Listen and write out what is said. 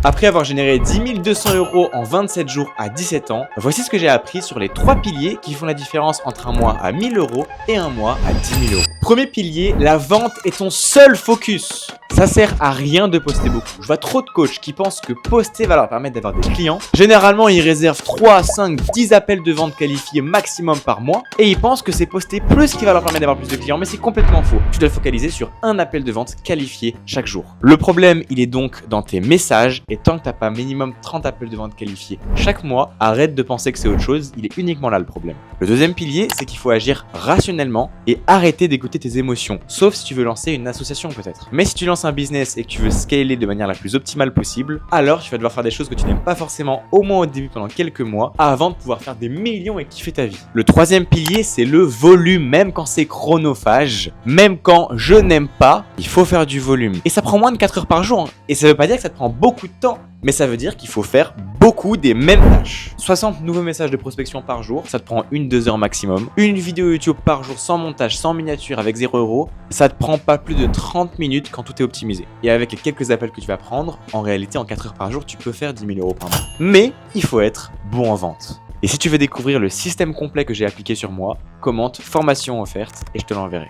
Après avoir généré 10 200 € en 27 jours à 17 ans, voici ce que j'ai appris sur les 3 piliers qui font la différence entre un mois à 1000 € et un mois à 10 000 €. Premier pilier, la vente est ton seul focus. Ça sert à rien de poster beaucoup. Je vois trop de coachs qui pensent que poster va leur permettre d'avoir des clients. Généralement, ils réservent 3, 5, 10 appels de vente qualifiés maximum par mois et ils pensent que c'est poster plus qui va leur permettre d'avoir plus de clients, mais c'est complètement faux. Tu dois te focaliser sur un appel de vente qualifié chaque jour. Le problème, il est donc dans tes messages et tant que tu n'as pas minimum 30 appels de vente qualifiés chaque mois, arrête de penser que c'est autre chose, il est uniquement là le problème. Le deuxième pilier, c'est qu'il faut agir rationnellement et arrêter d'écouter tes émotions, sauf si tu veux lancer une association peut-être. Mais si tu lances un business et que tu veux scaler de manière la plus optimale possible, alors tu vas devoir faire des choses que tu n'aimes pas forcément, au moins au début pendant quelques mois, avant de pouvoir faire des millions et kiffer ta vie. Le troisième pilier, c'est le volume, même quand c'est chronophage, même quand je n'aime pas, il faut faire du volume. Et ça prend moins de 4 heures par jour, hein. Et ça veut pas dire que ça te prend beaucoup de temps, mais ça veut dire qu'il faut faire beaucoup des mêmes tâches. 60 nouveaux messages de prospection par jour, ça te prend 1-2 heures maximum. Une vidéo YouTube par jour sans montage, sans miniature, avec 0 €, ça te prend pas plus de 30 minutes quand tout est optimisé. Et avec les quelques appels que tu vas prendre, en réalité en 4 heures par jour, tu peux faire 10 000 € par mois. Mais il faut être bon en vente. Et si tu veux découvrir le système complet que j'ai appliqué sur moi, commente formation offerte et je te l'enverrai.